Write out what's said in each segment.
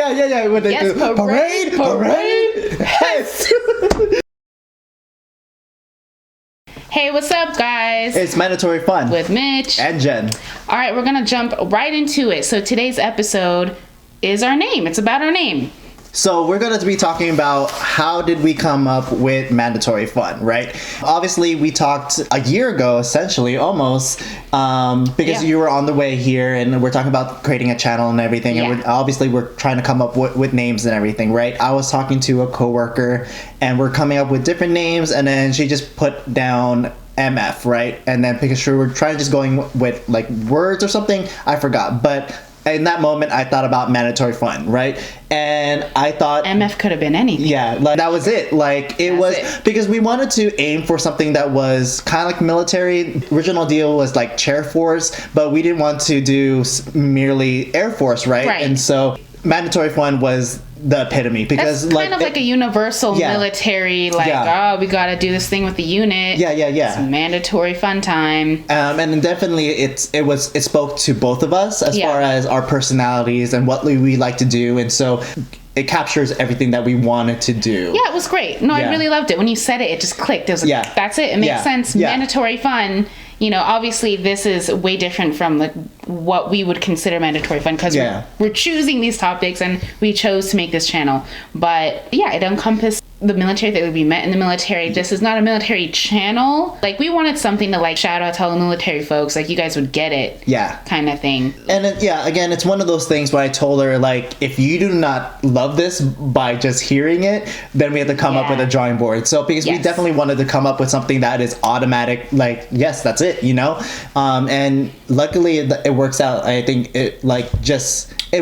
Yeah. When they Yes, do parade. Yes. Hey, what's up, guys? It's mandatory fun With Mitch. and Jen. All right, we're gonna jump right into it. So today's episode is our name. It's about our name. So we're going to be talking about how did we come up with mandatory fun, right? Obviously, we talked a year ago, essentially, almost, because Yeah. you were on the way here, and we're talking about creating a channel and everything. Yeah. And we're trying to come up with names and everything, right? I was talking to a coworker, and we're coming up with different names, and then she just put down MF, right? And then because we were trying just going with like words or something, I forgot, but in that moment I thought about mandatory fun, right? And I thought MF could have been anything. yeah, like that was it. Like it That's was it. because we wanted to aim for something that was kind of like military. Original deal was like Chair Force, but we didn't want to do merely Air Force, right? Right. And so mandatory fun was the epitome because That's kind of like a universal Yeah. military, like, Yeah. oh, we gotta do this thing with the unit. Yeah. It's mandatory fun time. And then definitely it spoke to both of us as Yeah. far as our personalities and what we like to do, and so it captures everything that we wanted to do. Yeah, it was great. No, Yeah. I really loved it. When you said it, it just clicked. It was like, Yeah. that's it. It makes Yeah. sense. Yeah. Mandatory fun. You know, obviously this is way different from like what we would consider mandatory fun because Yeah. we're choosing these topics and we chose to make this channel. But yeah, it encompassed the military that we met in the military. This is not a military channel. Like we wanted something to like shout out to all the military folks, like you guys would get it. Yeah. Kind of thing. And again, it's one of those things where I told her, like, if you do not love this by just hearing it, then we have to come up Yeah. with a drawing board. So, because we Yes. definitely wanted to come up with something that is automatic, like, yes, that's it, you know? And luckily it works out. I think it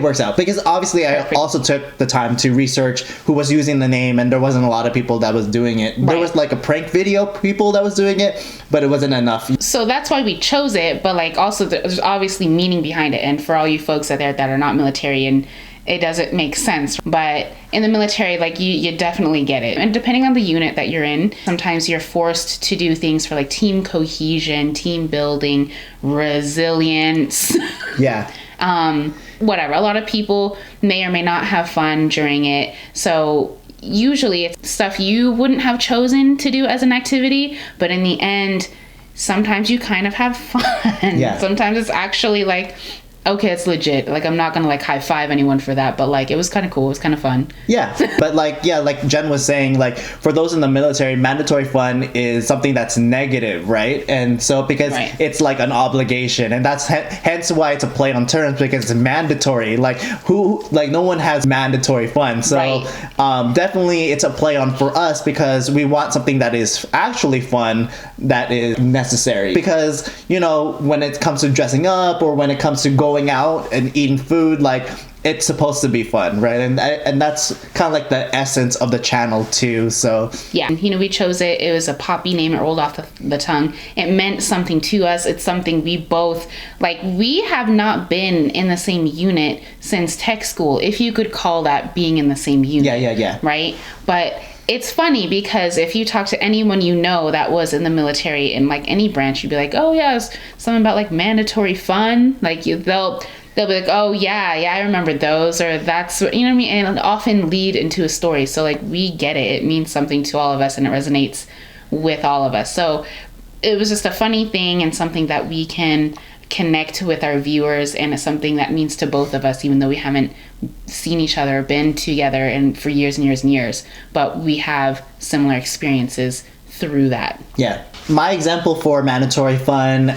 works out because obviously Perfect. I also took the time to research who was using the name, and there wasn't a lot of people that was doing it. There Right. was like a prank video people that was doing it, but it wasn't enough. So that's why we chose it, but like also there's obviously meaning behind it. And for all you folks out there that are not military and it doesn't make sense, but in the military, like you definitely get it. And depending on the unit that you're in, sometimes you're forced to do things for like team cohesion, team building, resilience. Yeah. Whatever. A lot of people may or may not have fun during it. So usually it's stuff you wouldn't have chosen to do as an activity, but in the end, sometimes you kind of have fun. Yeah. Sometimes it's actually like, okay, it's legit. Like, I'm not gonna like high five anyone for that, but like, it was kind of cool. It was kind of fun. Yeah, but like Jen was saying, like for those in the military, mandatory fun is something that's negative, right? And so because Right. it's like an obligation, and that's hence why it's a play on terms because it's mandatory. Like no one has mandatory fun, so Right. definitely it's a play on for us because we want something that is actually fun, that is necessary. Because you know when it comes to dressing up or when it comes to going out and eating food, like it's supposed to be fun, right? And that's kind of like the essence of the channel too. So Yeah, you know, we chose it. It was a poppy name. It rolled off the tongue. It meant something to us. It's something we both like. We have not been in the same unit since tech school, if you could call that being in the same unit. Yeah. Right? But it's funny because if you talk to anyone you know that was in the military in like any branch, you'd be like, oh yeah, it's something about like mandatory fun. Like they'll be like, oh yeah, I remember those, or that's, you know what I mean? And it'll often lead into a story. So like we get it. It means something to all of us and it resonates with all of us. So it was just a funny thing and something that we can connect with our viewers, and it's something that means to both of us, even though we haven't seen each other, been together and for years and years and years, but we have similar experiences through that. yeah, my example for mandatory fun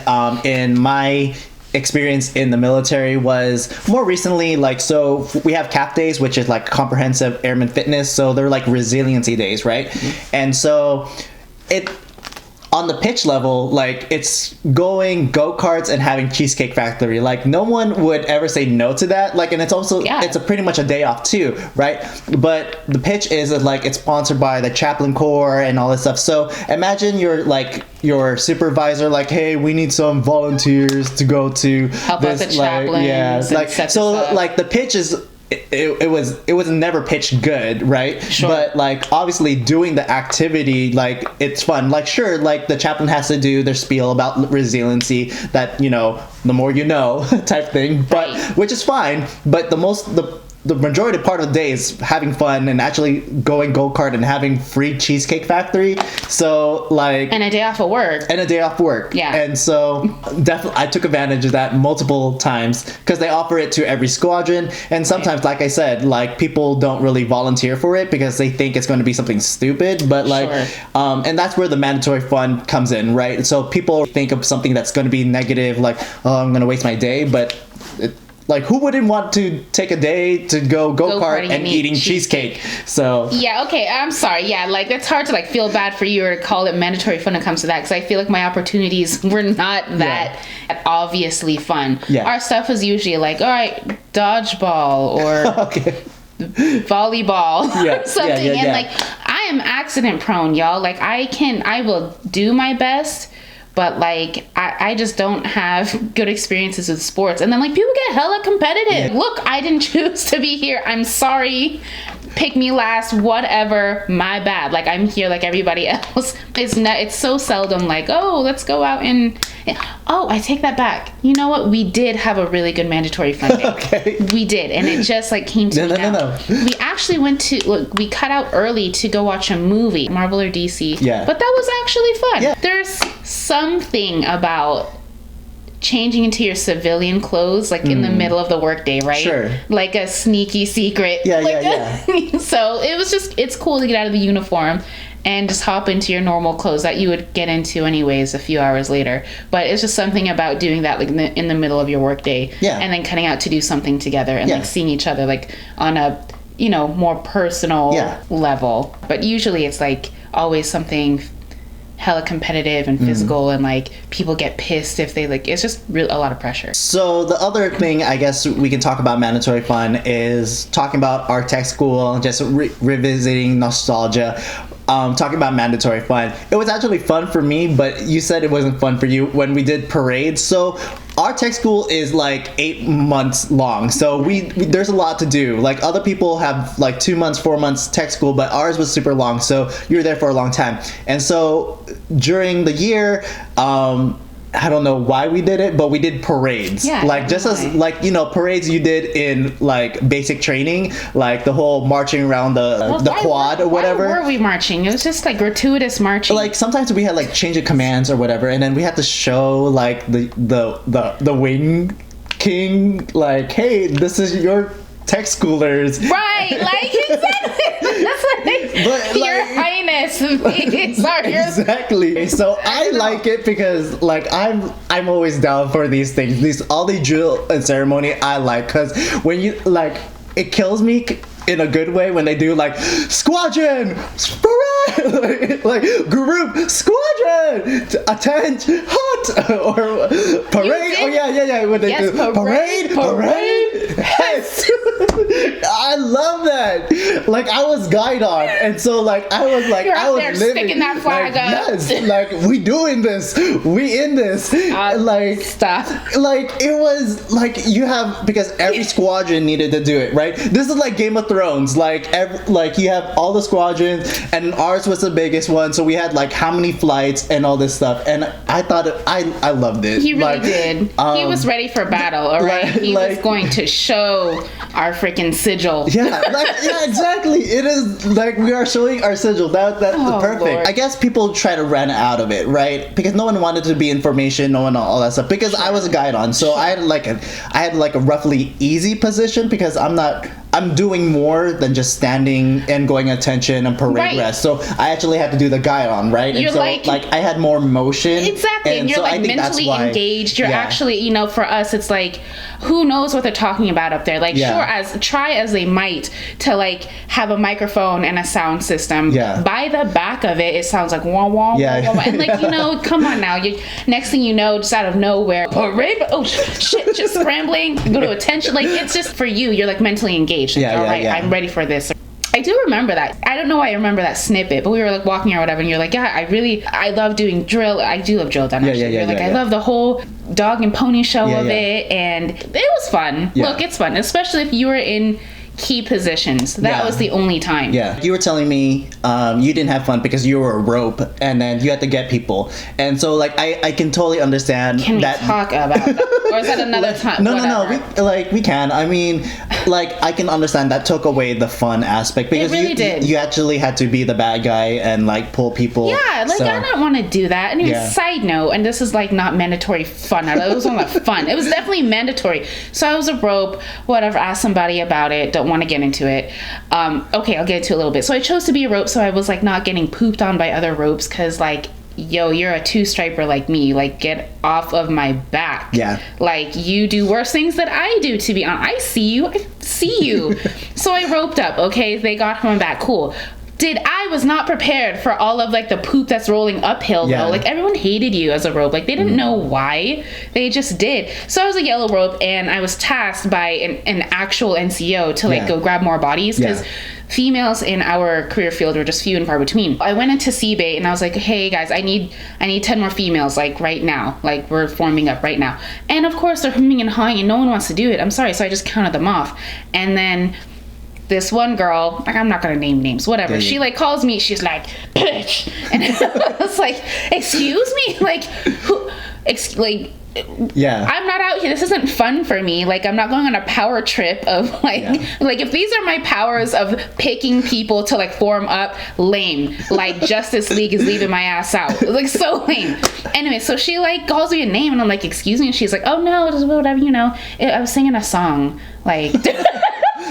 in my experience in the military was more recently, like, so we have CAF days, which is like comprehensive airman fitness, so they're like resiliency days, right? And so it on the pitch level, like it's going go-karts and having Cheesecake Factory. Like no one would ever say no to that. Like, and it's also it's a pretty much a day off too, right? But the pitch is that like it's sponsored by the Chaplain Corps and all this stuff. So imagine you're like your supervisor, like, hey, we need some volunteers to go to help this, out the like, chaplains, yeah, and like set so this up. like the pitch is. It was never pitched good, right? Sure. But like obviously doing the activity, like it's fun. Like sure, like the chaplain has to do their spiel about resiliency, that, you know, the more you know type thing, but Right. which is fine. But the majority part of the day is having fun and actually going go-kart and having free Cheesecake Factory. So like, And a day off of work. and a day off work. Yeah. And so definitely I took advantage of that multiple times because they offer it to every squadron. And sometimes, like I said, like people don't really volunteer for it because they think it's going to be something stupid. But like, Sure. and that's where the mandatory fun comes in, right? So people think of something that's going to be negative, like, oh, I'm going to waste my day. But like, who wouldn't want to take a day to go go-kart Go-karting and eating cheesecake? So Yeah, okay, I'm sorry. Yeah, like it's hard to like feel bad for you or call it mandatory fun when it comes to that because I feel like my opportunities were not that obviously fun. Yeah. Our stuff was usually like, all right, dodgeball or okay. volleyball Yeah, or something. yeah, And yeah. like I am accident prone, y'all. Like I will do my best. But like I just don't have good experiences with sports. And then like people get hella competitive. Yeah. Look, I didn't choose to be here. I'm sorry. Pick me last, whatever, my bad. Like I'm here like everybody else. It's so seldom like, oh, let's go out and oh, I take that back. You know what? We did have a really good mandatory fun day. Okay. We did, and it just like came to me now. No. We actually went to we cut out early to go watch a movie, Marvel or DC. Yeah. But that was actually fun. Yeah. There's something about changing into your civilian clothes like in the middle of the workday, right? Sure. Like a sneaky secret. Yeah, like yeah. So it was just it's cool to get out of the uniform and just hop into your normal clothes that you would get into anyways a few hours later. But it's just something about doing that like in the middle of your workday. Yeah. And then cutting out to do something together and Yeah. like seeing each other like on a more personal Yeah. level. But usually it's like always something hella competitive and physical and like people get pissed if they like it's just a lot of pressure. So the other thing I guess we can talk about mandatory fun is talking about our tech school, just revisiting nostalgia. Talking about mandatory fun. It was actually fun for me, but you said it wasn't fun for you when we did parades. So our tech school is like 8 months long. So we there's a lot to do. Like other people have like 2 months, 4 months tech school, but ours was super long. So you're there for a long time. And so during the year, I don't know why we did it, but we did parades. Yeah, like just as like parades you did in like basic training, like the whole marching around the quad or whatever. Why were we marching? It was just like gratuitous marching. Like sometimes we had like change of commands or whatever, and then we had to show like the wing king, like, hey, this is your tech schoolers. Right, like exactly. That's like, But, Your like- Highness. Sorry, Exactly. So I like it because like I'm always down for these things. All the drill and ceremony I like because when you like it kills me in a good way when they do like squadron parade, like group squadron attention hot or parade. Oh yeah when they Yes, do parade. yes. I love that. Like I was guide on, and so like I was like You're I out was there living sticking that flag like, up. yes, like we doing this, we in this, like Stop. like it was like you have because every squadron needed to do it, right? This is like Game of Thrones, like like you have all the squadrons, and ours was the biggest one, so we had like how many flights and all this stuff, and I thought I loved it. He really like, did. He was ready for battle, all right? He was like- going to show our freaking sigil. Yeah, yeah, exactly. It is like we are showing our sigil. That's Oh, perfect. Lord. I guess people try to run out of it, right? Because no one wanted to be information, no one all that stuff. Because I was a guide on, so I had like a roughly easy position because I'm doing more than just standing and going attention and parade Right. rest. So I actually had to do the guide on, right? You're and so like- I had more motion. Exactly, and you're so I like think that's mentally why- engaged. You're yeah. actually, for us, it's like, who knows what they're talking about up there? Like, Yeah. try as they might to like have a microphone and a sound system. Yeah. By the back of it, it sounds like wah wah Yeah. wah wah, and like come on now. Next thing you know, just out of nowhere, parade! Oh shit! Just scrambling, go to attention. Like it's just for you. You're like mentally engaged. Like, Yeah, all yeah, right, yeah. I'm ready for this. I do remember that. I don't know why I remember that snippet, but we were like walking or whatever, and you're like, yeah, I love doing drill. I do love drill down actually. yeah, You're like, yeah, I yeah. love the whole dog and pony show Yeah, of yeah. it, and it was fun. Yeah. Look, it's fun, especially if you were in key positions. That Yeah. was the only time. Yeah, you were telling me you didn't have fun because you were a rope, and then you had to get people, and so like I can totally understand Can we that. talk about that? Or is that another time? No, we can. I mean, like, I can understand that took away the fun aspect because really did. you actually had to be the bad guy and like pull people. Yeah, like, so. I don't want to do that. Anyway, side note, and this is like not mandatory fun. It was not fun. It was definitely mandatory. So I was a rope, whatever, asked somebody about it. Don't want to get into it. Okay, I'll get into it a little bit. So I chose to be a rope so I was like not getting pooped on by other ropes because like, yo, you're a two-striper like me. Like, get off of my back. Yeah. Like, you do worse things than I do, to be honest. I see you. So I roped up, okay? They got my back. Cool. I was not prepared for all of like the poop that's rolling uphill though. Like, everyone hated you as a rope. Like, they didn't know why. They just did. So I was a yellow rope and I was tasked by an actual NCO to like go grab more bodies because females in our career field were just few and far between. I went into C-Bay and I was like, hey guys, I need 10 more females like right now. Like, we're forming up right now. And of course they're humming and hawing and no one wants to do it. I'm sorry. So I just counted them off. And then this one girl, like, I'm not gonna name names, whatever. She like calls me, she's like, bitch. And I was like, excuse me? Like, I'm not out here. This isn't fun for me. Like, I'm not going on a power trip of like if these are my powers of picking people to like form up, lame. Like, Justice League is leaving my ass out. Like, so lame. Anyway, so she like calls me a name and I'm like, excuse me? And she's like, oh no, just whatever, you know. I was singing a song. Like,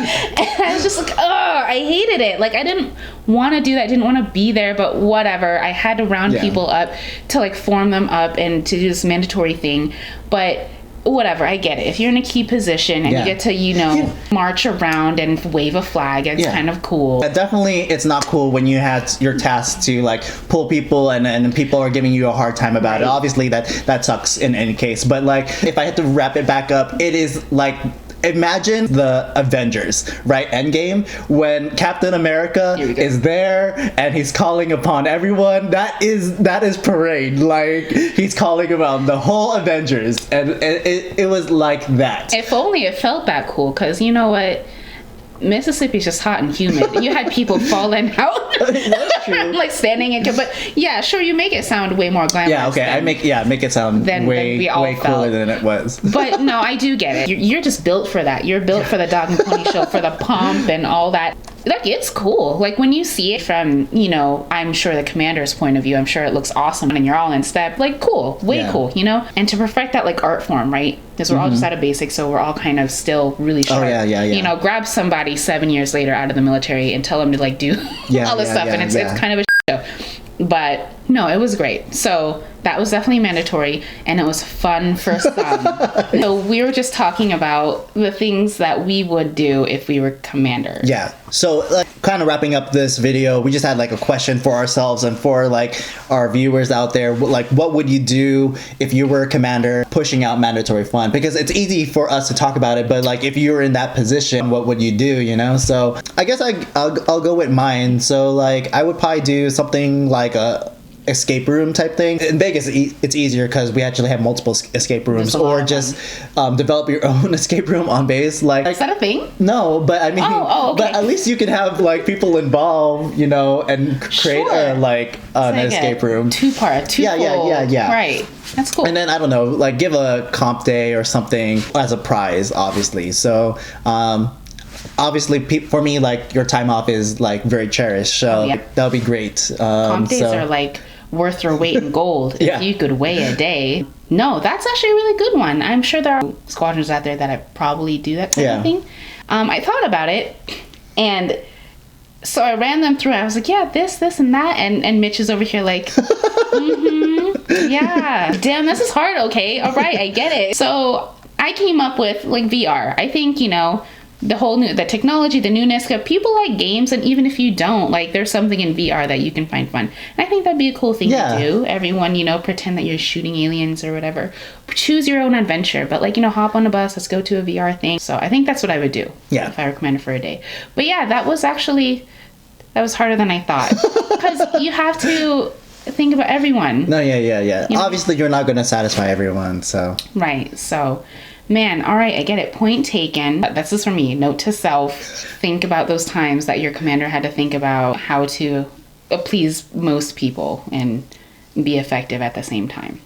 and I was just like, oh, I hated it. Like, I didn't want to do that. I didn't want to be there, but whatever. I had to round people up to like form them up and to do this mandatory thing. But whatever, I get it. If you're in a key position and you get to, you know, march around and wave a flag, it's kind of cool. Definitely, it's not cool when you had your task to like pull people and people are giving you a hard time about it. Obviously, that sucks in any case. But like, if I had to wrap it back up, it is like, imagine the Avengers, right? Endgame, when Captain America is there and he's calling upon everyone. That is Parade. Like, he's calling upon the whole Avengers, and it was like that. If only it felt that cool, because you know what? Mississippi's just hot and humid. You had people falling out. That's true. Like, standing in, but yeah, sure, you make it sound way more glamorous. Yeah, okay, make it sound way cooler than it was. But no, I do get it. You're just built for that. You're built for the dog and pony show, for the pomp and all that. Like, it's cool. Like, when you see it from, you know, I'm sure the commander's point of view, I'm sure it looks awesome and you're all in step. Like, cool. Way cool, you know? And to perfect that, like, art form, right? Because we're all just out of basics, so we're all kind of still really sharp. Oh, yeah. You know, grab somebody 7 years later out of the military and tell them to, like, do all this stuff. And it's kind of a show. But, no, it was great. So that was definitely mandatory, and it was fun for some. So we were just talking about the things that we would do if we were commander. Yeah. So, like, kind of wrapping up this video, we just had like a question for ourselves and for like our viewers out there. Like, what would you do if you were a commander pushing out mandatory fun? Because it's easy for us to talk about it, but like, if you were in that position, what would you do? You know. So I guess I'll go with mine. So like, I would probably do something like a escape room type thing. In Vegas, it's easier because we actually have multiple escape rooms, or just develop your own escape room on base. Like, is that a thing? No, but I mean, okay. But at least you can have like people involved, you know, and create an escape room. Two-part. Yeah. Right. That's cool. And then, I don't know, like, give a comp day or something as a prize, obviously. So, obviously, for me, like, your time off is like very cherished, so that'll be great. Comp days are like worth their weight in gold. If you could weigh a day. No, that's actually a really good one. I'm sure there are squadrons out there that probably do that kind of thing. I thought about it, and so I ran them through. I was like, yeah, this, and that, and Mitch is over here like, yeah, damn, this is hard. Okay, all right, I get it. So I came up with like VR. I think, you know, the technology, the newness, people like games, and even if you don't, like, there's something in VR that you can find fun. And I think that'd be a cool thing to do. Everyone, you know, pretend that you're shooting aliens or whatever. Choose your own adventure, but like, you know, hop on a bus, let's go to a VR thing. So I think that's what I would do if I were commander for a day. But yeah, that was harder than I thought. Because you have to think about everyone. No, yeah. You know? Obviously, you're not going to satisfy everyone, so. Right, so. Man, all right, I get it. Point taken. That's just for me. Note to self. Think about those times that your commander had to think about how to please most people and be effective at the same time.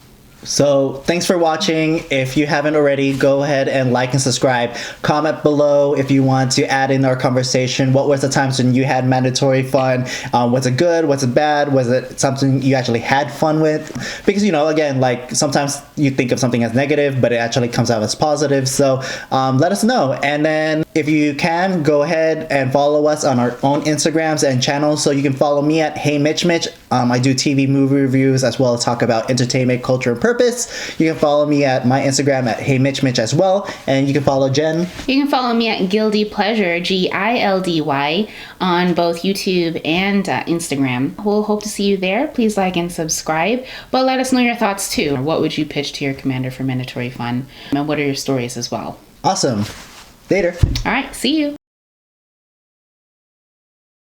So thanks for watching. If you haven't already, go ahead and like and subscribe. Comment below if you want to add in our conversation. What was the times when you had mandatory fun? Was it good? Was it bad? Was it something you actually had fun with? Because, again, like sometimes you think of something as negative, but it actually comes out as positive. So let us know. And then if you can, go ahead and follow us on our own Instagrams and channels. So you can follow me at Hey Mitch Mitch. I do TV movie reviews as well as talk about entertainment, culture, and purpose. You can follow me at my Instagram at Hey Mitch Mitch as well. And you can follow Jen. You can follow me at Gildy Pleasure, GILDY, on both YouTube and Instagram. We'll hope to see you there. Please like and subscribe. But let us know your thoughts too. What would you pitch to your commander for mandatory fun? And what are your stories as well? Awesome. Later. All right. See you.